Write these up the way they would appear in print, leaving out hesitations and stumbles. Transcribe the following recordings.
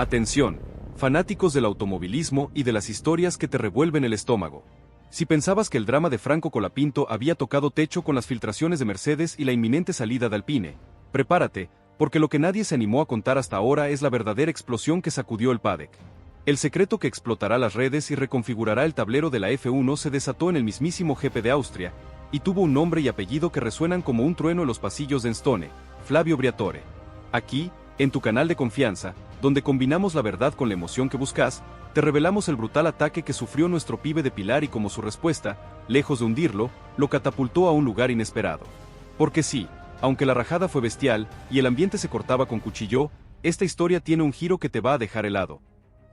Atención, fanáticos del automovilismo y de las historias que te revuelven el estómago. Si pensabas que el drama de Franco Colapinto había tocado techo con las filtraciones de Mercedes y la inminente salida de Alpine, prepárate, porque lo que nadie se animó a contar hasta ahora es la verdadera explosión que sacudió el paddock. El secreto que explotará las redes y reconfigurará el tablero de la F1 se desató en el mismísimo GP de Austria, y tuvo un nombre y apellido que resuenan como un trueno en los pasillos de Enstone: Flavio Briatore. Aquí, en tu canal de confianza, donde combinamos la verdad con la emoción que buscas, te revelamos el brutal ataque que sufrió nuestro pibe de Pilar y cómo su respuesta, lejos de hundirlo, lo catapultó a un lugar inesperado. Porque sí, aunque la rajada fue bestial y el ambiente se cortaba con cuchillo, esta historia tiene un giro que te va a dejar helado.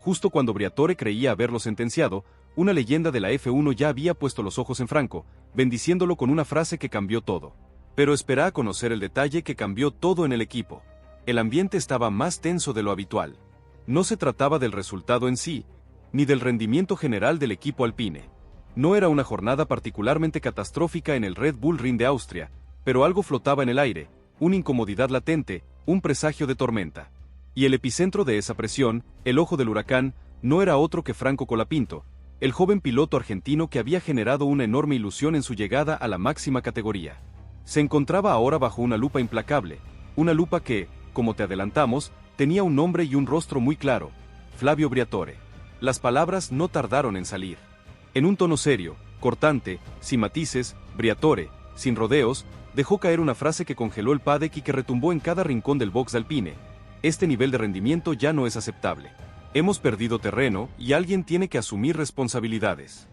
Justo cuando Briatore creía haberlo sentenciado, una leyenda de la F1 ya había puesto los ojos en Franco, bendiciéndolo con una frase que cambió todo. Pero espera a conocer el detalle que cambió todo en el equipo. El ambiente estaba más tenso de lo habitual. No se trataba del resultado en sí, ni del rendimiento general del equipo Alpine. No era una jornada particularmente catastrófica en el Red Bull Ring de Austria, pero algo flotaba en el aire, una incomodidad latente, un presagio de tormenta. Y el epicentro de esa presión, el ojo del huracán, no era otro que Franco Colapinto, el joven piloto argentino que había generado una enorme ilusión en su llegada a la máxima categoría. Se encontraba ahora bajo una lupa implacable, una lupa que, como te adelantamos, tenía un nombre y un rostro muy claro: Flavio Briatore. Las palabras no tardaron en salir. En un tono serio, cortante, sin matices, Briatore, sin rodeos, dejó caer una frase que congeló el paddock y que retumbó en cada rincón del box de Alpine: este nivel de rendimiento ya no es aceptable. Hemos perdido terreno y alguien tiene que asumir responsabilidades.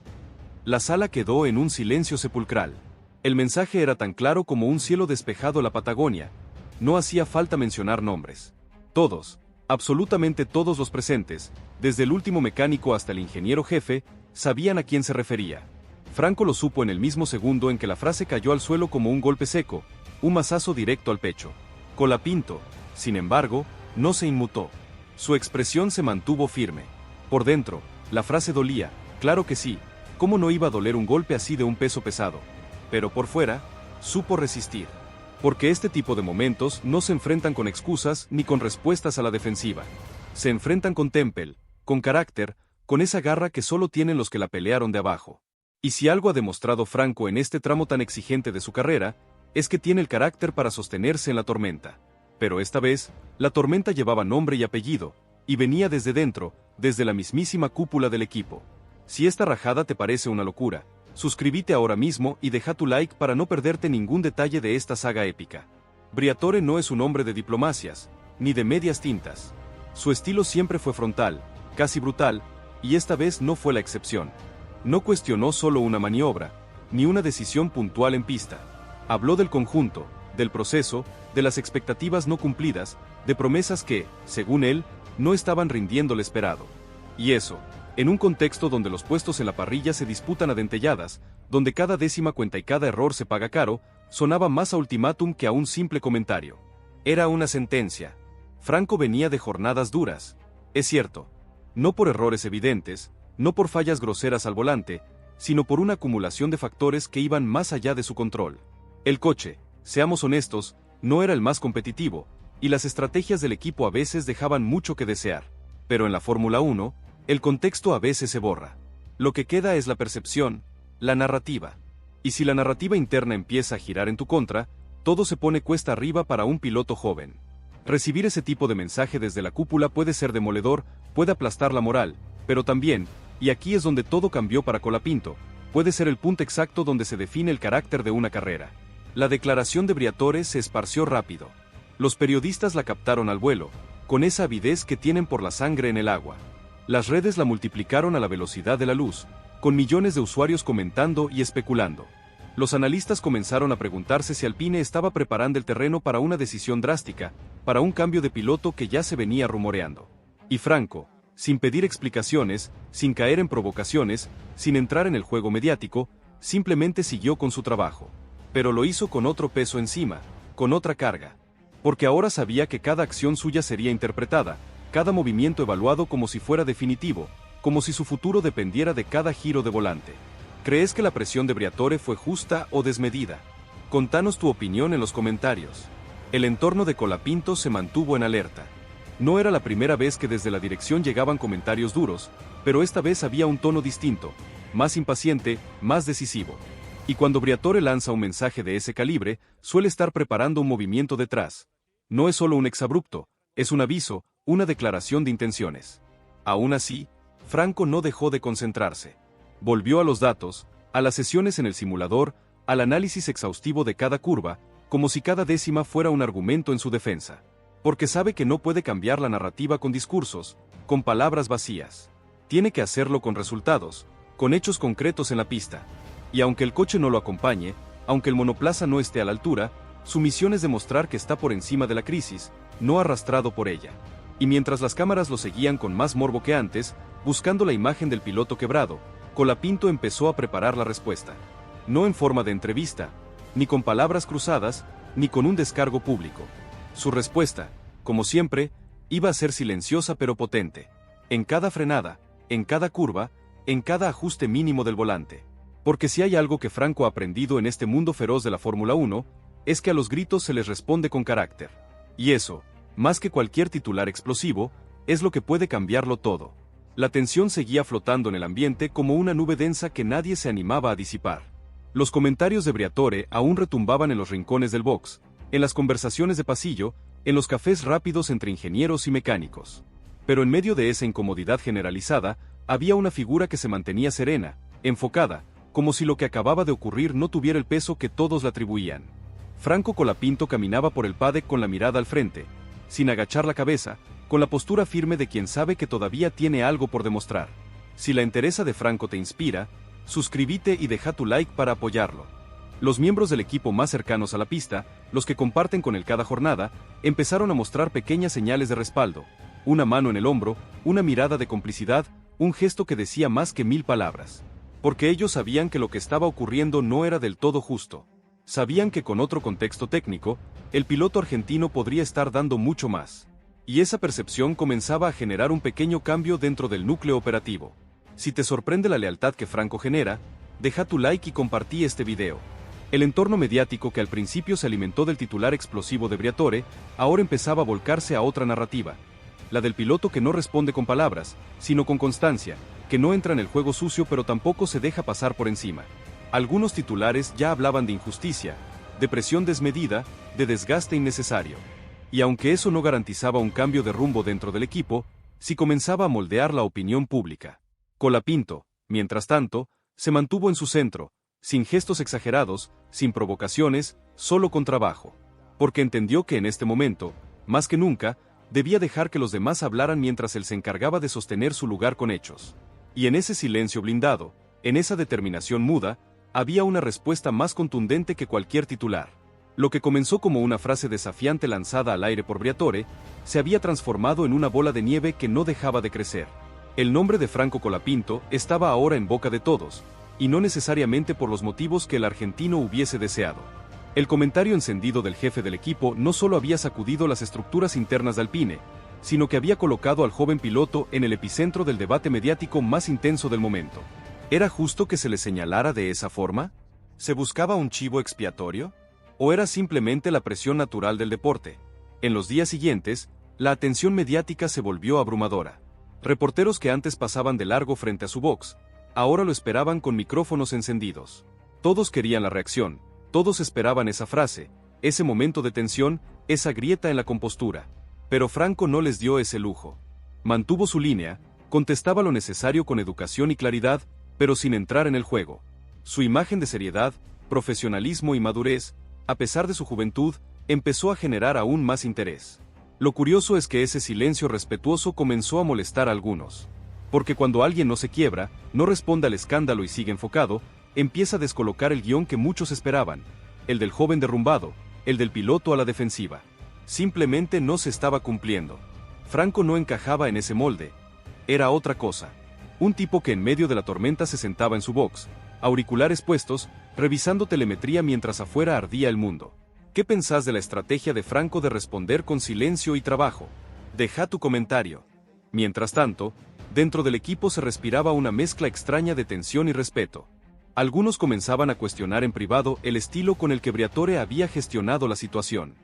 La sala quedó en un silencio sepulcral. El mensaje era tan claro como un cielo despejado la Patagonia. No hacía falta mencionar nombres. Todos, absolutamente todos los presentes, desde el último mecánico hasta el ingeniero jefe, sabían a quién se refería. Franco lo supo en el mismo segundo en que la frase cayó al suelo como un golpe seco, un mazazo directo al pecho. Colapinto, sin embargo, no se inmutó. Su expresión se mantuvo firme. Por dentro, la frase dolía, claro que sí, ¿cómo no iba a doler un golpe así de un peso pesado? Pero por fuera, supo resistir. Porque este tipo de momentos no se enfrentan con excusas ni con respuestas a la defensiva. Se enfrentan con temple, con carácter, con esa garra que solo tienen los que la pelearon de abajo. Y si algo ha demostrado Franco en este tramo tan exigente de su carrera, es que tiene el carácter para sostenerse en la tormenta. Pero esta vez, la tormenta llevaba nombre y apellido, y venía desde dentro, desde la mismísima cúpula del equipo. Si esta rajada te parece una locura, suscríbete ahora mismo y deja tu like para no perderte ningún detalle de esta saga épica. Briatore no es un hombre de diplomacias, ni de medias tintas. Su estilo siempre fue frontal, casi brutal, y esta vez no fue la excepción. No cuestionó solo una maniobra, ni una decisión puntual en pista. Habló del conjunto, del proceso, de las expectativas no cumplidas, de promesas que, según él, no estaban rindiendo lo esperado. Y eso, en un contexto donde los puestos en la parrilla se disputan a dentelladas, donde cada décima cuenta y cada error se paga caro, sonaba más a ultimátum que a un simple comentario. Era una sentencia. Franco venía de jornadas duras. Es cierto. No por errores evidentes, no por fallas groseras al volante, sino por una acumulación de factores que iban más allá de su control. El coche, seamos honestos, no era el más competitivo, y las estrategias del equipo a veces dejaban mucho que desear. Pero en la Fórmula 1, el contexto a veces se borra. Lo que queda es la percepción, la narrativa. Y si la narrativa interna empieza a girar en tu contra, todo se pone cuesta arriba para un piloto joven. Recibir ese tipo de mensaje desde la cúpula puede ser demoledor, puede aplastar la moral, pero también, y aquí es donde todo cambió para Colapinto, puede ser el punto exacto donde se define el carácter de una carrera. La declaración de Briatore se esparció rápido. Los periodistas la captaron al vuelo, con esa avidez que tienen por la sangre en el agua. Las redes la multiplicaron a la velocidad de la luz, con millones de usuarios comentando y especulando. Los analistas comenzaron a preguntarse si Alpine estaba preparando el terreno para una decisión drástica, para un cambio de piloto que ya se venía rumoreando. Y Franco, sin pedir explicaciones, sin caer en provocaciones, sin entrar en el juego mediático, simplemente siguió con su trabajo. Pero lo hizo con otro peso encima, con otra carga. Porque ahora sabía que cada acción suya sería interpretada, cada movimiento evaluado como si fuera definitivo, como si su futuro dependiera de cada giro de volante. ¿Crees que la presión de Briatore fue justa o desmedida? Contanos tu opinión en los comentarios. El entorno de Colapinto se mantuvo en alerta. No era la primera vez que desde la dirección llegaban comentarios duros, pero esta vez había un tono distinto, más impaciente, más decisivo. Y cuando Briatore lanza un mensaje de ese calibre, suele estar preparando un movimiento detrás. No es solo un exabrupto, es un aviso, una declaración de intenciones. Aún así, Franco no dejó de concentrarse. Volvió a los datos, a las sesiones en el simulador, al análisis exhaustivo de cada curva, como si cada décima fuera un argumento en su defensa. Porque sabe que no puede cambiar la narrativa con discursos, con palabras vacías. Tiene que hacerlo con resultados, con hechos concretos en la pista. Y aunque el coche no lo acompañe, aunque el monoplaza no esté a la altura, su misión es demostrar que está por encima de la crisis, no arrastrado por ella. Y mientras las cámaras lo seguían con más morbo que antes, buscando la imagen del piloto quebrado, Colapinto empezó a preparar la respuesta. No en forma de entrevista, ni con palabras cruzadas, ni con un descargo público. Su respuesta, como siempre, iba a ser silenciosa pero potente. En cada frenada, en cada curva, en cada ajuste mínimo del volante. Porque si hay algo que Franco ha aprendido en este mundo feroz de la Fórmula 1, es que a los gritos se les responde con carácter. Y eso, más que cualquier titular explosivo, es lo que puede cambiarlo todo. La tensión seguía flotando en el ambiente como una nube densa que nadie se animaba a disipar. Los comentarios de Briatore aún retumbaban en los rincones del box, en las conversaciones de pasillo, en los cafés rápidos entre ingenieros y mecánicos. Pero en medio de esa incomodidad generalizada, había una figura que se mantenía serena, enfocada, como si lo que acababa de ocurrir no tuviera el peso que todos le atribuían. Franco Colapinto caminaba por el paddock con la mirada al frente, sin agachar la cabeza, con la postura firme de quien sabe que todavía tiene algo por demostrar. Si la entereza de Franco te inspira, suscríbete y deja tu like para apoyarlo. Los miembros del equipo más cercanos a la pista, los que comparten con él cada jornada, empezaron a mostrar pequeñas señales de respaldo, una mano en el hombro, una mirada de complicidad, un gesto que decía más que 1000 palabras. Porque ellos sabían que lo que estaba ocurriendo no era del todo justo. Sabían que con otro contexto técnico, el piloto argentino podría estar dando mucho más. Y esa percepción comenzaba a generar un pequeño cambio dentro del núcleo operativo. Si te sorprende la lealtad que Franco genera, deja tu like y compartí este video. El entorno mediático que al principio se alimentó del titular explosivo de Briatore, ahora empezaba a volcarse a otra narrativa. La del piloto que no responde con palabras, sino con constancia, que no entra en el juego sucio pero tampoco se deja pasar por encima. Algunos titulares ya hablaban de injusticia, de presión desmedida, de desgaste innecesario. Y aunque eso no garantizaba un cambio de rumbo dentro del equipo, sí comenzaba a moldear la opinión pública. Colapinto, mientras tanto, se mantuvo en su centro, sin gestos exagerados, sin provocaciones, solo con trabajo. Porque entendió que en este momento, más que nunca, debía dejar que los demás hablaran mientras él se encargaba de sostener su lugar con hechos. Y en ese silencio blindado, en esa determinación muda, había una respuesta más contundente que cualquier titular. Lo que comenzó como una frase desafiante lanzada al aire por Briatore, se había transformado en una bola de nieve que no dejaba de crecer. El nombre de Franco Colapinto estaba ahora en boca de todos, y no necesariamente por los motivos que el argentino hubiese deseado. El comentario encendido del jefe del equipo no solo había sacudido las estructuras internas de Alpine, sino que había colocado al joven piloto en el epicentro del debate mediático más intenso del momento. ¿Era justo que se le señalara de esa forma? ¿Se buscaba un chivo expiatorio? ¿O era simplemente la presión natural del deporte? En los días siguientes, la atención mediática se volvió abrumadora. Reporteros que antes pasaban de largo frente a su box, ahora lo esperaban con micrófonos encendidos. Todos querían la reacción, todos esperaban esa frase, ese momento de tensión, esa grieta en la compostura. Pero Franco no les dio ese lujo. Mantuvo su línea, contestaba lo necesario con educación y claridad, pero sin entrar en el juego. Su imagen de seriedad, profesionalismo y madurez, a pesar de su juventud, empezó a generar aún más interés. Lo curioso es que ese silencio respetuoso comenzó a molestar a algunos. Porque cuando alguien no se quiebra, no responde al escándalo y sigue enfocado, empieza a descolocar el guión que muchos esperaban, el del joven derrumbado, el del piloto a la defensiva. Simplemente no se estaba cumpliendo. Franco no encajaba en ese molde. Era otra cosa. Un tipo que en medio de la tormenta se sentaba en su box, auriculares puestos, revisando telemetría mientras afuera ardía el mundo. ¿Qué pensás de la estrategia de Franco de responder con silencio y trabajo? Deja tu comentario. Mientras tanto, dentro del equipo se respiraba una mezcla extraña de tensión y respeto. Algunos comenzaban a cuestionar en privado el estilo con el que Briatore había gestionado la situación.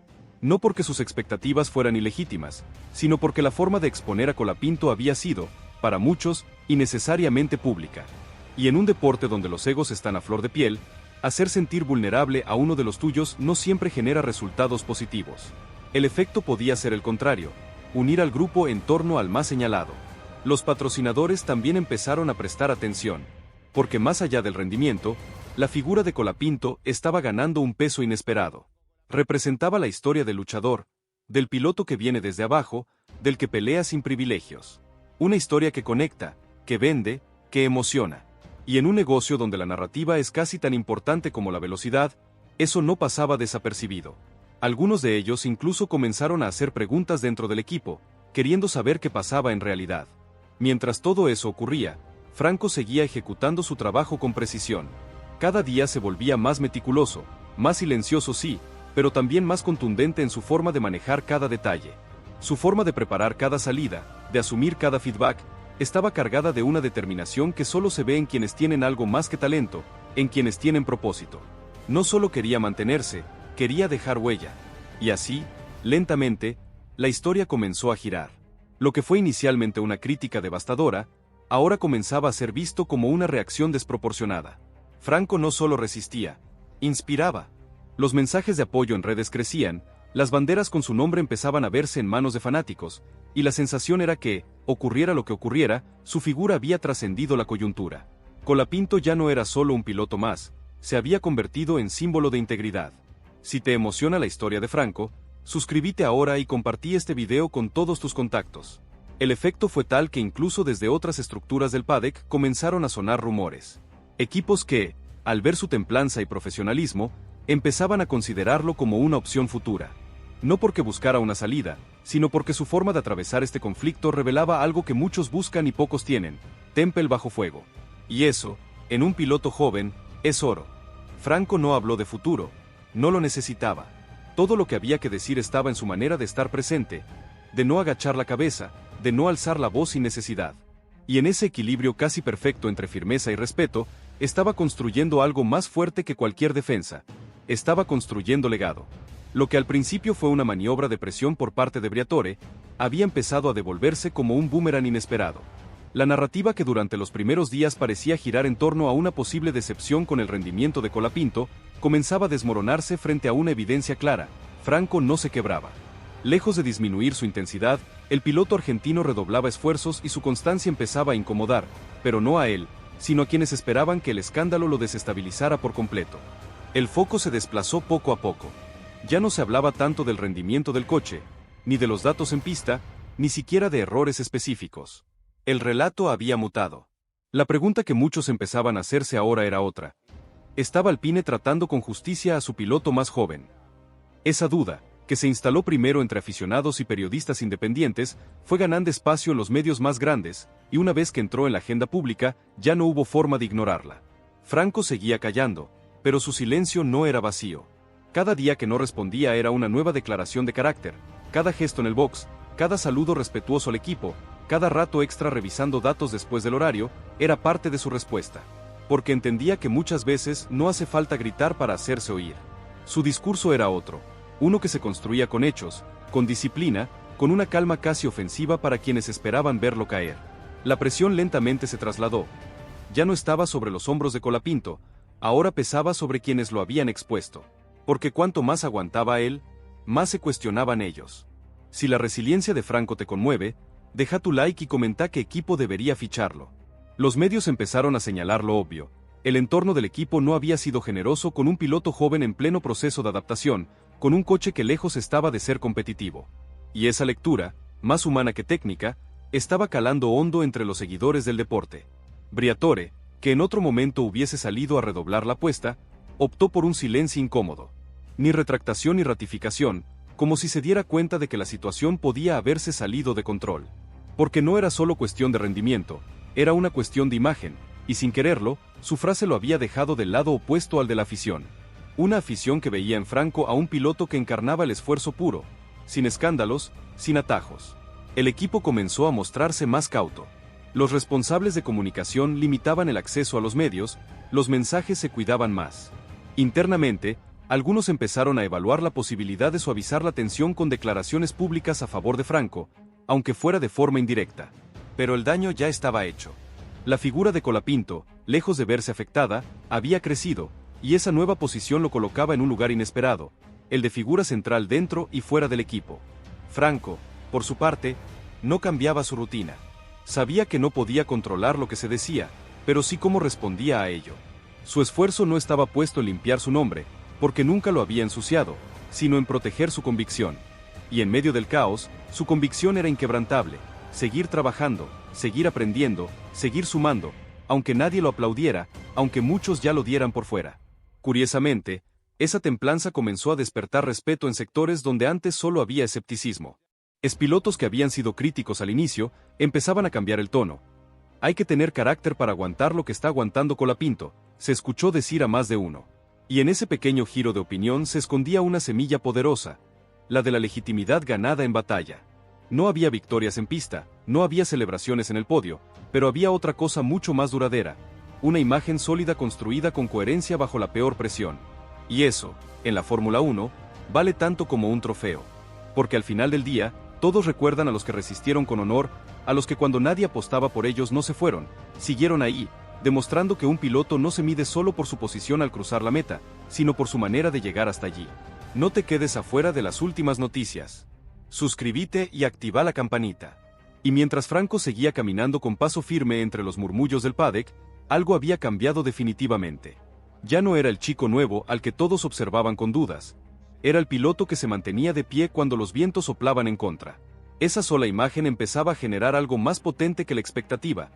No porque sus expectativas fueran ilegítimas, sino porque la forma de exponer a Colapinto había sido, para muchos, innecesariamente pública. Y en un deporte donde los egos están a flor de piel, hacer sentir vulnerable a uno de los tuyos no siempre genera resultados positivos. El efecto podía ser el contrario, unir al grupo en torno al más señalado. Los patrocinadores también empezaron a prestar atención, porque más allá del rendimiento, la figura de Colapinto estaba ganando un peso inesperado. Representaba la historia del luchador, del piloto que viene desde abajo, del que pelea sin privilegios. Una historia que conecta, que vende, que emociona. Y en un negocio donde la narrativa es casi tan importante como la velocidad, eso no pasaba desapercibido. Algunos de ellos incluso comenzaron a hacer preguntas dentro del equipo, queriendo saber qué pasaba en realidad. Mientras todo eso ocurría, Franco seguía ejecutando su trabajo con precisión. Cada día se volvía más meticuloso, más silencioso sí, pero también más contundente en su forma de manejar cada detalle. Su forma de preparar cada salida, de asumir cada feedback, estaba cargada de una determinación que solo se ve en quienes tienen algo más que talento, en quienes tienen propósito. No solo quería mantenerse, quería dejar huella. Y así, lentamente, la historia comenzó a girar. Lo que fue inicialmente una crítica devastadora, ahora comenzaba a ser visto como una reacción desproporcionada. Franco no solo resistía, inspiraba. Los mensajes de apoyo en redes crecían, las banderas con su nombre empezaban a verse en manos de fanáticos, y la sensación era que, ocurriera lo que ocurriera, su figura había trascendido la coyuntura. Colapinto ya no era solo un piloto más, se había convertido en símbolo de integridad. Si te emociona la historia de Franco, suscríbete ahora y compartí este video con todos tus contactos. El efecto fue tal que incluso desde otras estructuras del paddock comenzaron a sonar rumores. Equipos que, al ver su templanza y profesionalismo, empezaban a considerarlo como una opción futura. No porque buscara una salida, sino porque su forma de atravesar este conflicto revelaba algo que muchos buscan y pocos tienen: temple bajo fuego. Y eso, en un piloto joven, es oro. Franco no habló de futuro, no lo necesitaba. Todo lo que había que decir estaba en su manera de estar presente, de no agachar la cabeza, de no alzar la voz sin necesidad. Y en ese equilibrio casi perfecto entre firmeza y respeto, estaba construyendo algo más fuerte que cualquier defensa. Estaba construyendo legado. Lo que al principio fue una maniobra de presión por parte de Briatore, había empezado a devolverse como un boomerang inesperado. La narrativa que durante los primeros días parecía girar en torno a una posible decepción con el rendimiento de Colapinto, comenzaba a desmoronarse frente a una evidencia clara: Franco no se quebraba. Lejos de disminuir su intensidad, el piloto argentino redoblaba esfuerzos y su constancia empezaba a incomodar, pero no a él, sino a quienes esperaban que el escándalo lo desestabilizara por completo. El foco se desplazó poco a poco. Ya no se hablaba tanto del rendimiento del coche, ni de los datos en pista, ni siquiera de errores específicos. El relato había mutado. La pregunta que muchos empezaban a hacerse ahora era otra. ¿Estaba Alpine tratando con justicia a su piloto más joven? Esa duda, que se instaló primero entre aficionados y periodistas independientes, fue ganando espacio en los medios más grandes, y una vez que entró en la agenda pública, ya no hubo forma de ignorarla. Franco seguía callando, pero su silencio no era vacío. Cada día que no respondía era una nueva declaración de carácter, cada gesto en el box, cada saludo respetuoso al equipo, cada rato extra revisando datos después del horario, era parte de su respuesta. Porque entendía que muchas veces no hace falta gritar para hacerse oír. Su discurso era otro, uno que se construía con hechos, con disciplina, con una calma casi ofensiva para quienes esperaban verlo caer. La presión lentamente se trasladó. Ya no estaba sobre los hombros de Colapinto, ahora pesaba sobre quienes lo habían expuesto. Porque cuanto más aguantaba él, más se cuestionaban ellos. Si la resiliencia de Franco te conmueve, deja tu like y comenta qué equipo debería ficharlo. Los medios empezaron a señalar lo obvio: el entorno del equipo no había sido generoso con un piloto joven en pleno proceso de adaptación, con un coche que lejos estaba de ser competitivo. Y esa lectura, más humana que técnica, estaba calando hondo entre los seguidores del deporte. Briatore, que en otro momento hubiese salido a redoblar la apuesta, optó por un silencio incómodo. Ni retractación ni ratificación, como si se diera cuenta de que la situación podía haberse salido de control. Porque no era solo cuestión de rendimiento, era una cuestión de imagen, y sin quererlo, su frase lo había dejado del lado opuesto al de la afición. Una afición que veía en Franco a un piloto que encarnaba el esfuerzo puro, sin escándalos, sin atajos. El equipo comenzó a mostrarse más cauto. Los responsables de comunicación limitaban el acceso a los medios, los mensajes se cuidaban más. Internamente, Algunos empezaron a evaluar la posibilidad de suavizar la tensión con declaraciones públicas a favor de Franco, aunque fuera de forma indirecta. Pero el daño ya estaba hecho. La figura de Colapinto, lejos de verse afectada, había crecido, y esa nueva posición lo colocaba en un lugar inesperado, el de figura central dentro y fuera del equipo. Franco, por su parte, no cambiaba su rutina. Sabía que no podía controlar lo que se decía, pero sí cómo respondía a ello. Su esfuerzo no estaba puesto en limpiar su nombre, porque nunca lo había ensuciado, sino en proteger su convicción. Y en medio del caos, su convicción era inquebrantable: seguir trabajando, seguir aprendiendo, seguir sumando, aunque nadie lo aplaudiera, aunque muchos ya lo dieran por fuera. Curiosamente, esa templanza comenzó a despertar respeto en sectores donde antes solo había escepticismo. Expilotos que habían sido críticos al inicio, empezaban a cambiar el tono. Hay que tener carácter para aguantar lo que está aguantando Colapinto, se escuchó decir a más de uno. Y en ese pequeño giro de opinión se escondía una semilla poderosa, la de la legitimidad ganada en batalla. No había victorias en pista, no había celebraciones en el podio, pero había otra cosa mucho más duradera: una imagen sólida construida con coherencia bajo la peor presión. Y eso, en la Fórmula 1, vale tanto como un trofeo. Porque al final del día, todos recuerdan a los que resistieron con honor, a los que cuando nadie apostaba por ellos no se fueron, siguieron ahí, demostrando que un piloto no se mide solo por su posición al cruzar la meta, sino por su manera de llegar hasta allí. No te quedes afuera de las últimas noticias. Suscríbete y activa la campanita. Y mientras Franco seguía caminando con paso firme entre los murmullos del paddock, algo había cambiado definitivamente. Ya no era el chico nuevo al que todos observaban con dudas. Era el piloto que se mantenía de pie cuando los vientos soplaban en contra. Esa sola imagen empezaba a generar algo más potente que la expectativa.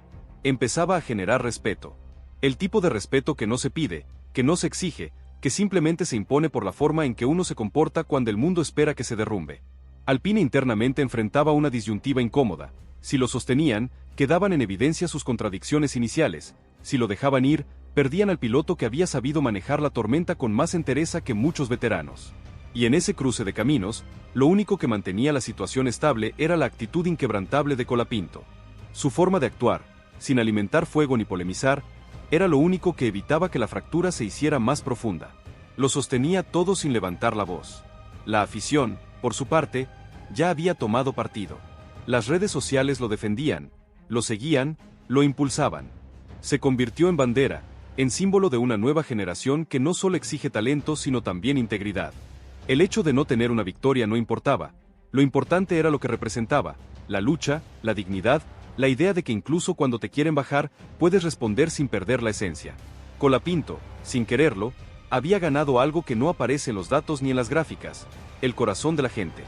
Empezaba a generar respeto. El tipo de respeto que no se pide, que no se exige, que simplemente se impone por la forma en que uno se comporta cuando el mundo espera que se derrumbe. Alpine internamente enfrentaba una disyuntiva incómoda. Si lo sostenían, quedaban en evidencia sus contradicciones iniciales. Si lo dejaban ir, perdían al piloto que había sabido manejar la tormenta con más entereza que muchos veteranos. Y en ese cruce de caminos, lo único que mantenía la situación estable era la actitud inquebrantable de Colapinto. Su forma de actuar, sin alimentar fuego ni polemizar, era lo único que evitaba que la fractura se hiciera más profunda. Lo sostenía todo sin levantar la voz. La afición, por su parte, ya había tomado partido. Las redes sociales lo defendían, lo seguían, lo impulsaban. Se convirtió en bandera, en símbolo de una nueva generación que no solo exige talento sino también integridad. El hecho de no tener una victoria no importaba, lo importante era lo que representaba: la lucha, la dignidad, la idea de que incluso cuando te quieren bajar, puedes responder sin perder la esencia. Colapinto, sin quererlo, había ganado algo que no aparece en los datos ni en las gráficas: el corazón de la gente.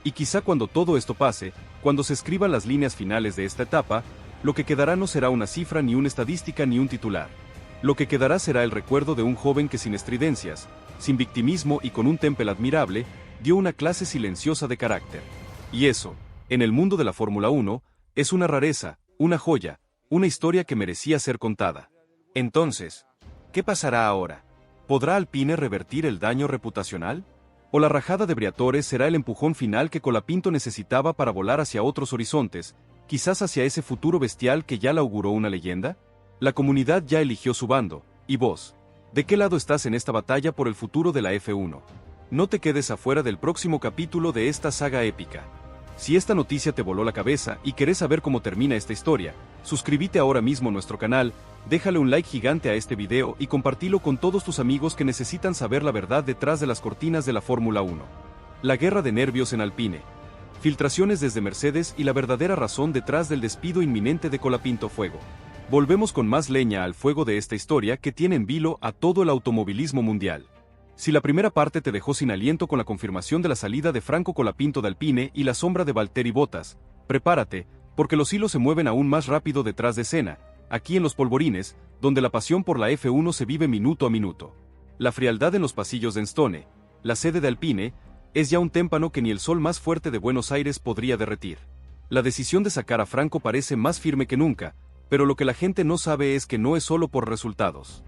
Y quizá cuando todo esto pase, cuando se escriban las líneas finales de esta etapa, lo que quedará no será una cifra ni una estadística ni un titular. Lo que quedará será el recuerdo de un joven que sin estridencias, sin victimismo y con un temple admirable, dio una clase silenciosa de carácter. Y eso, en el mundo de la Fórmula 1, es una rareza, una joya, una historia que merecía ser contada. Entonces, ¿qué pasará ahora? ¿Podrá Alpine revertir el daño reputacional? ¿O la rajada de Briatore será el empujón final que Colapinto necesitaba para volar hacia otros horizontes, quizás hacia ese futuro bestial que ya le auguró una leyenda? La comunidad ya eligió su bando, y vos, ¿de qué lado estás en esta batalla por el futuro de la F1? No te quedes afuera del próximo capítulo de esta saga épica. Si esta noticia te voló la cabeza y querés saber cómo termina esta historia, suscríbete ahora mismo a nuestro canal, déjale un like gigante a este video y compartilo con todos tus amigos que necesitan saber la verdad detrás de las cortinas de la Fórmula 1. La guerra de nervios en Alpine. Filtraciones desde Mercedes y la verdadera razón detrás del despido inminente de Colapinto. Fuego. Volvemos con más leña al fuego de esta historia que tiene en vilo a todo el automovilismo mundial. Si la primera parte te dejó sin aliento con la confirmación de la salida de Franco Colapinto de Alpine y la sombra de Valtteri Bottas, prepárate, porque los hilos se mueven aún más rápido detrás de escena, aquí en los polvorines, donde la pasión por la F1 se vive minuto a minuto. La frialdad en los pasillos de Enstone, la sede de Alpine, es ya un témpano que ni el sol más fuerte de Buenos Aires podría derretir. La decisión de sacar a Franco parece más firme que nunca, pero lo que la gente no sabe es que no es solo por resultados.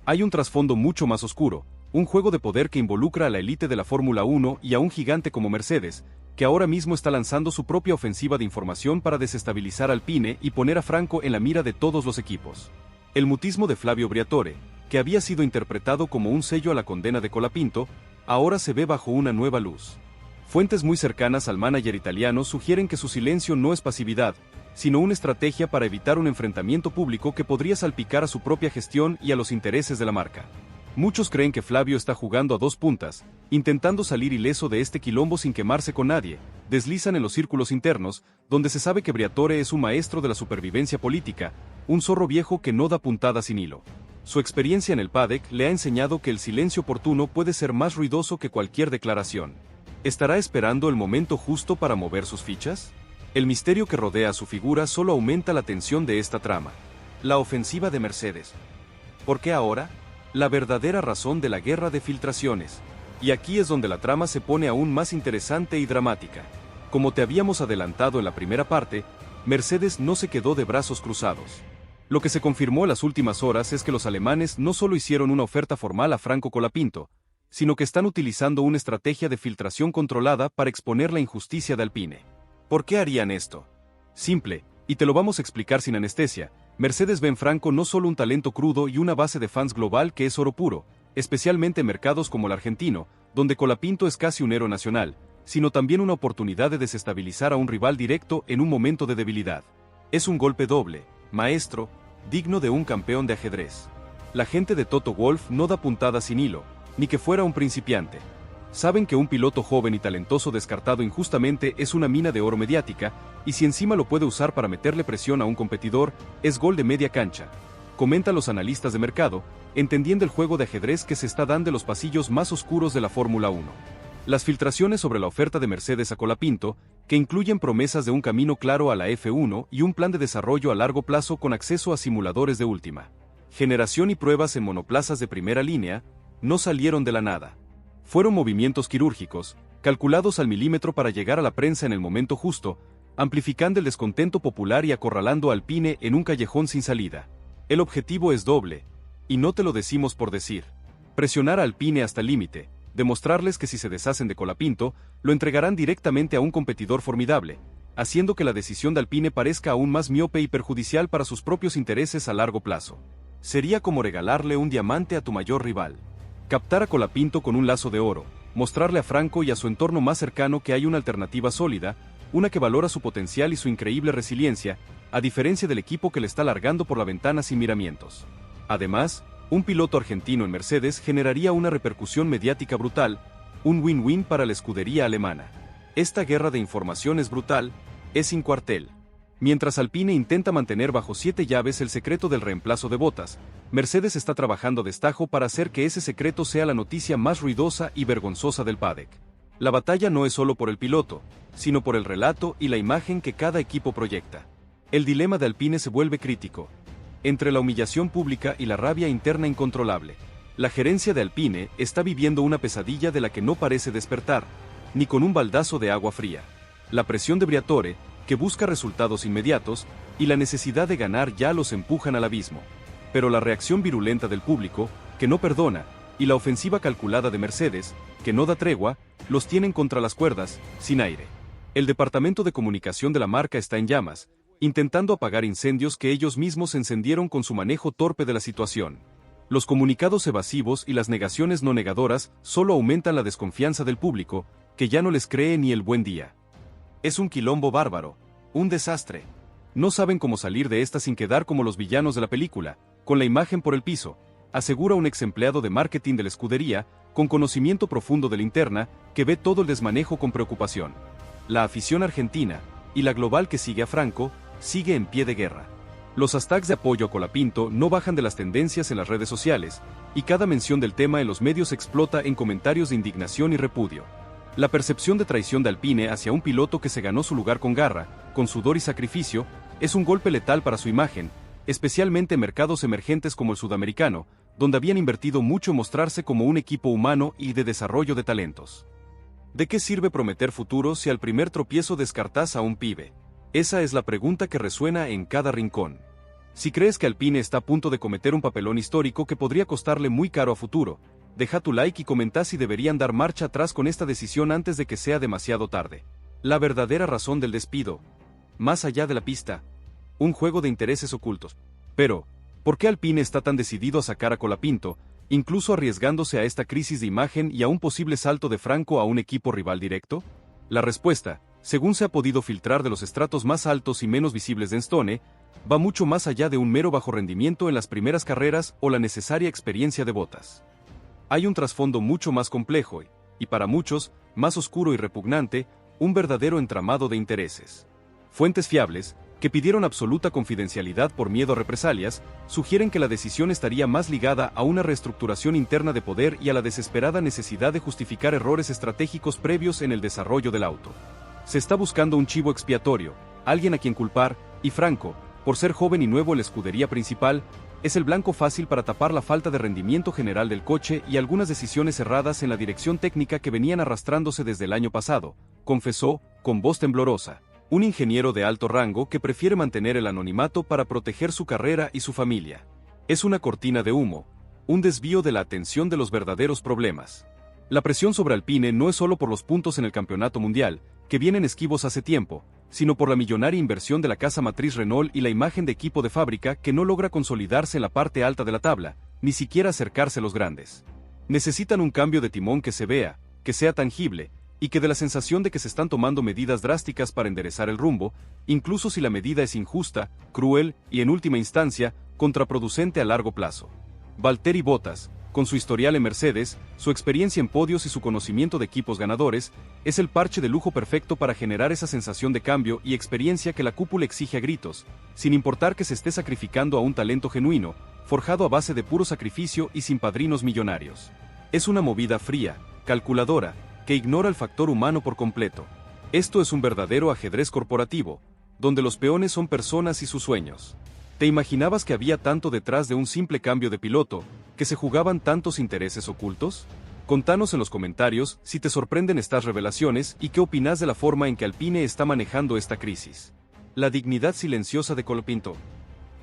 Hay un trasfondo mucho más oscuro, un juego de poder que involucra a la élite de la Fórmula 1 y a un gigante como Mercedes, que ahora mismo está lanzando su propia ofensiva de información para desestabilizar Alpine y poner a Franco en la mira de todos los equipos. El mutismo de Flavio Briatore, que había sido interpretado como un sello a la condena de Colapinto, ahora se ve bajo una nueva luz. Fuentes muy cercanas al manager italiano sugieren que su silencio no es pasividad, sino una estrategia para evitar un enfrentamiento público que podría salpicar a su propia gestión y a los intereses de la marca. Muchos creen que Flavio está jugando a dos puntas, intentando salir ileso de este quilombo sin quemarse con nadie. Deslizan en los círculos internos, donde se sabe que Briatore es un maestro de la supervivencia política, un zorro viejo que no da puntada sin hilo. Su experiencia en el paddock le ha enseñado que el silencio oportuno puede ser más ruidoso que cualquier declaración. ¿Estará esperando el momento justo para mover sus fichas? El misterio que rodea a su figura solo aumenta la tensión de esta trama. La ofensiva de Mercedes. ¿Por qué ahora? La verdadera razón de la guerra de filtraciones. Y aquí es donde la trama se pone aún más interesante y dramática. Como te habíamos adelantado en la primera parte, Mercedes no se quedó de brazos cruzados. Lo que se confirmó en las últimas horas es que los alemanes no solo hicieron una oferta formal a Franco Colapinto, sino que están utilizando una estrategia de filtración controlada para exponer la injusticia de Alpine. ¿Por qué harían esto? Simple, y te lo vamos a explicar sin anestesia. Mercedes ve en Franco no solo un talento crudo y una base de fans global que es oro puro, especialmente en mercados como el argentino, donde Colapinto es casi un héroe nacional, sino también una oportunidad de desestabilizar a un rival directo en un momento de debilidad. Es un golpe doble, maestro, digno de un campeón de ajedrez. La gente de Toto Wolff no da puntada sin hilo, ni que fuera un principiante. Saben que un piloto joven y talentoso descartado injustamente es una mina de oro mediática, y si encima lo puede usar para meterle presión a un competidor, es gol de media cancha. Comentan los analistas de mercado, entendiendo el juego de ajedrez que se está dando en los pasillos más oscuros de la Fórmula 1. Las filtraciones sobre la oferta de Mercedes a Colapinto, que incluyen promesas de un camino claro a la F1 y un plan de desarrollo a largo plazo con acceso a simuladores de última generación y pruebas en monoplazas de primera línea, no salieron de la nada. Fueron movimientos quirúrgicos, calculados al milímetro para llegar a la prensa en el momento justo, amplificando el descontento popular y acorralando a Alpine en un callejón sin salida. El objetivo es doble, y no te lo decimos por decir. Presionar a Alpine hasta el límite, demostrarles que si se deshacen de Colapinto, lo entregarán directamente a un competidor formidable, haciendo que la decisión de Alpine parezca aún más miope y perjudicial para sus propios intereses a largo plazo. Sería como regalarle un diamante a tu mayor rival. Captar a Colapinto con un lazo de oro, mostrarle a Franco y a su entorno más cercano que hay una alternativa sólida, una que valora su potencial y su increíble resiliencia, a diferencia del equipo que le está largando por la ventana sin miramientos. Además, un piloto argentino en Mercedes generaría una repercusión mediática brutal, un win-win para la escudería alemana. Esta guerra de información es brutal, es sin cuartel. Mientras Alpine intenta mantener bajo 7 llaves el secreto del reemplazo de Bottas, Mercedes está trabajando a destajo para hacer que ese secreto sea la noticia más ruidosa y vergonzosa del paddock. La batalla no es solo por el piloto, sino por el relato y la imagen que cada equipo proyecta. El dilema de Alpine se vuelve crítico. Entre la humillación pública y la rabia interna incontrolable, la gerencia de Alpine está viviendo una pesadilla de la que no parece despertar, ni con un baldazo de agua fría. La presión de Briatore, que busca resultados inmediatos, y la necesidad de ganar ya los empujan al abismo. Pero la reacción virulenta del público, que no perdona, y la ofensiva calculada de Mercedes, que no da tregua, los tienen contra las cuerdas, sin aire. El departamento de comunicación de la marca está en llamas, intentando apagar incendios que ellos mismos encendieron con su manejo torpe de la situación. Los comunicados evasivos y las negaciones no negadoras solo aumentan la desconfianza del público, que ya no les cree ni el buen día. Es un quilombo bárbaro, un desastre. No saben cómo salir de esta sin quedar como los villanos de la película, con la imagen por el piso, asegura un ex empleado de marketing de la escudería, con conocimiento profundo de la interna, que ve todo el desmanejo con preocupación. La afición argentina, y la global que sigue a Franco, sigue en pie de guerra. Los hashtags de apoyo a Colapinto no bajan de las tendencias en las redes sociales, y cada mención del tema en los medios explota en comentarios de indignación y repudio. La percepción de traición de Alpine hacia un piloto que se ganó su lugar con garra, con sudor y sacrificio, es un golpe letal para su imagen, especialmente en mercados emergentes como el sudamericano, donde habían invertido mucho en mostrarse como un equipo humano y de desarrollo de talentos. ¿De qué sirve prometer futuro si al primer tropiezo descartás a un pibe? Esa es la pregunta que resuena en cada rincón. Si crees que Alpine está a punto de cometer un papelón histórico que podría costarle muy caro a futuro, deja tu like y comenta si deberían dar marcha atrás con esta decisión antes de que sea demasiado tarde. La verdadera razón del despido, más allá de la pista, un juego de intereses ocultos. Pero, ¿Por qué Alpine está tan decidido a sacar a Colapinto, incluso arriesgándose a esta crisis de imagen y a un posible salto de Franco a un equipo rival directo? La respuesta, según se ha podido filtrar de los estratos más altos y menos visibles de Enstone, va mucho más allá de un mero bajo rendimiento en las primeras carreras o la necesaria experiencia de botas. Hay un trasfondo mucho más complejo y para muchos, más oscuro y repugnante, un verdadero entramado de intereses. Fuentes fiables, que pidieron absoluta confidencialidad por miedo a represalias, sugieren que la decisión estaría más ligada a una reestructuración interna de poder y a la desesperada necesidad de justificar errores estratégicos previos en el desarrollo del auto. Se está buscando un chivo expiatorio, alguien a quien culpar, y Franco, por ser joven y nuevo en la escudería principal, es el blanco fácil para tapar la falta de rendimiento general del coche y algunas decisiones erradas en la dirección técnica que venían arrastrándose desde el año pasado, confesó, con voz temblorosa, un ingeniero de alto rango que prefiere mantener el anonimato para proteger su carrera y su familia. Es una cortina de humo, un desvío de la atención de los verdaderos problemas. La presión sobre Alpine no es solo por los puntos en el campeonato mundial, que vienen esquivos hace tiempo, sino por la millonaria inversión de la casa matriz Renault y la imagen de equipo de fábrica que no logra consolidarse en la parte alta de la tabla, ni siquiera acercarse a los grandes. Necesitan un cambio de timón que se vea, que sea tangible, y que dé la sensación de que se están tomando medidas drásticas para enderezar el rumbo, incluso si la medida es injusta, cruel y en última instancia, contraproducente a largo plazo. Valtteri Bottas, con su historial en Mercedes, su experiencia en podios y su conocimiento de equipos ganadores, es el parche de lujo perfecto para generar esa sensación de cambio y experiencia que la cúpula exige a gritos, sin importar que se esté sacrificando a un talento genuino, forjado a base de puro sacrificio y sin padrinos millonarios. Es una movida fría, calculadora, que ignora el factor humano por completo. Esto es un verdadero ajedrez corporativo, donde los peones son personas y sus sueños. ¿Te imaginabas que había tanto detrás de un simple cambio de piloto, que se jugaban tantos intereses ocultos? Contanos en los comentarios si te sorprenden estas revelaciones y qué opinas de la forma en que Alpine está manejando esta crisis. La dignidad silenciosa de Colapinto.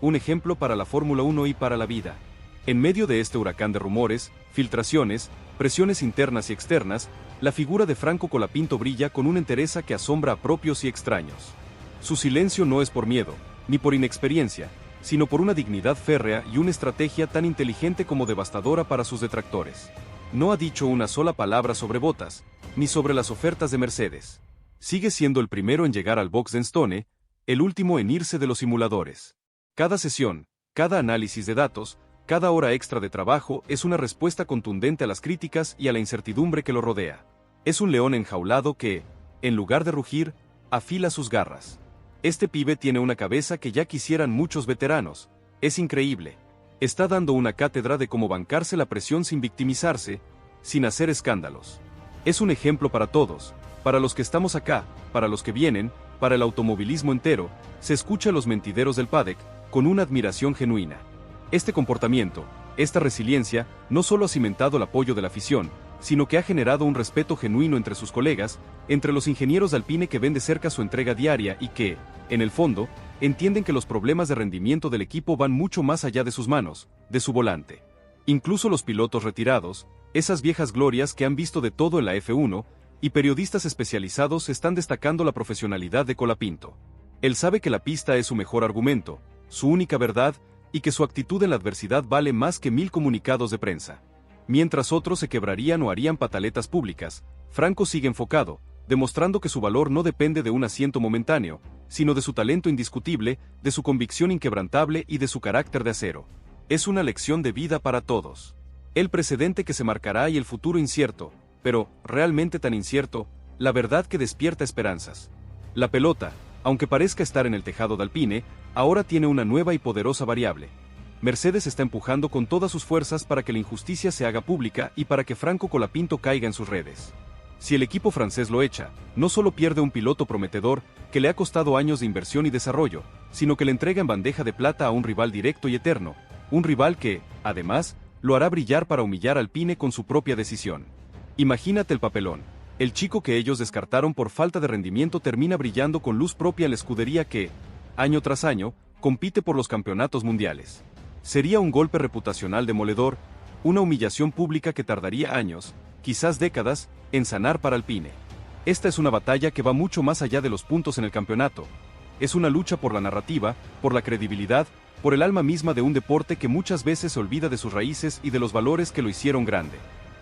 Un ejemplo para la Fórmula 1 y para la vida. En medio de este huracán de rumores, filtraciones, presiones internas y externas, la figura de Franco Colapinto brilla con una entereza que asombra a propios y extraños. Su silencio no es por miedo, ni por inexperiencia, sino por una dignidad férrea y una estrategia tan inteligente como devastadora para sus detractores. No ha dicho una sola palabra sobre Bottas, ni sobre las ofertas de Mercedes. Sigue siendo el primero en llegar al box de Enstone, el último en irse de los simuladores. Cada sesión, cada análisis de datos, cada hora extra de trabajo es una respuesta contundente a las críticas y a la incertidumbre que lo rodea. Es un león enjaulado que, en lugar de rugir, afila sus garras. Este pibe tiene una cabeza que ya quisieran muchos veteranos. Es increíble. Está dando una cátedra de cómo bancarse la presión sin victimizarse, sin hacer escándalos. Es un ejemplo para todos, para los que estamos acá, para los que vienen, para el automovilismo entero. Se escucha a los mentideros del paddock con una admiración genuina. Este comportamiento, esta resiliencia, no solo ha cimentado el apoyo de la afición, sino que ha generado un respeto genuino entre sus colegas, entre los ingenieros de Alpine que ven de cerca su entrega diaria y que, en el fondo, entienden que los problemas de rendimiento del equipo van mucho más allá de sus manos, de su volante. Incluso los pilotos retirados, esas viejas glorias que han visto de todo en la F1, y periodistas especializados están destacando la profesionalidad de Colapinto. Él sabe que la pista es su mejor argumento, su única verdad, y que su actitud en la adversidad vale más que 1000 comunicados de prensa. Mientras otros se quebrarían o harían pataletas públicas, Franco sigue enfocado, demostrando que su valor no depende de un asiento momentáneo, sino de su talento indiscutible, de su convicción inquebrantable y de su carácter de acero. Es una lección de vida para todos. El precedente que se marcará y el futuro incierto, pero, realmente tan incierto, la verdad que despierta esperanzas. La pelota, aunque parezca estar en el tejado de Alpine, ahora tiene una nueva y poderosa variable. Mercedes está empujando con todas sus fuerzas para que la injusticia se haga pública y para que Franco Colapinto caiga en sus redes. Si el equipo francés lo echa, no solo pierde un piloto prometedor, que le ha costado años de inversión y desarrollo, sino que le entrega en bandeja de plata a un rival directo y eterno, un rival que, además, lo hará brillar para humillar a Alpine con su propia decisión. Imagínate el papelón. El chico que ellos descartaron por falta de rendimiento termina brillando con luz propia en la escudería que, año tras año, compite por los campeonatos mundiales. Sería un golpe reputacional demoledor, una humillación pública que tardaría años, quizás décadas, en sanar para Alpine. Esta es una batalla que va mucho más allá de los puntos en el campeonato. Es una lucha por la narrativa, por la credibilidad, por el alma misma de un deporte que muchas veces se olvida de sus raíces y de los valores que lo hicieron grande.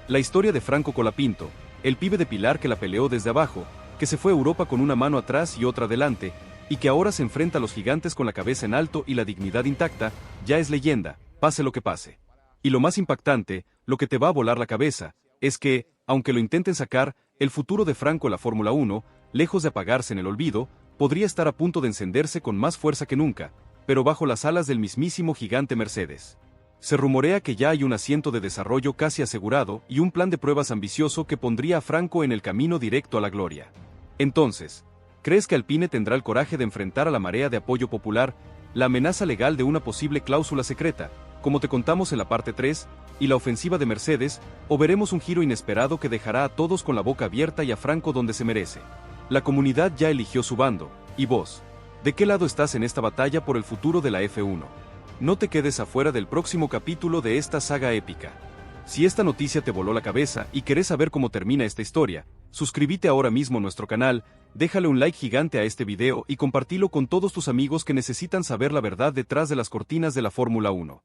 La historia de Franco Colapinto, el pibe de Pilar que la peleó desde abajo, que se fue a Europa con una mano atrás y otra adelante, y que ahora se enfrenta a los gigantes con la cabeza en alto y la dignidad intacta, ya es leyenda, pase lo que pase. Y lo más impactante, lo que te va a volar la cabeza, es que, aunque lo intenten sacar, el futuro de Franco en la Fórmula 1, lejos de apagarse en el olvido, podría estar a punto de encenderse con más fuerza que nunca, pero bajo las alas del mismísimo gigante Mercedes. Se rumorea que ya hay un asiento de desarrollo casi asegurado y un plan de pruebas ambicioso que pondría a Franco en el camino directo a la gloria. Entonces, ¿crees que Alpine tendrá el coraje de enfrentar a la marea de apoyo popular, la amenaza legal de una posible cláusula secreta, como te contamos en la parte 3, y la ofensiva de Mercedes, o veremos un giro inesperado que dejará a todos con la boca abierta y a Franco donde se merece? La comunidad ya eligió su bando, ¿y vos? ¿De qué lado estás en esta batalla por el futuro de la F1? No te quedes afuera del próximo capítulo de esta saga épica. Si esta noticia te voló la cabeza y querés saber cómo termina esta historia, suscríbete ahora mismo a nuestro canal, déjale un like gigante a este video y compartilo con todos tus amigos que necesitan saber la verdad detrás de las cortinas de la Fórmula 1.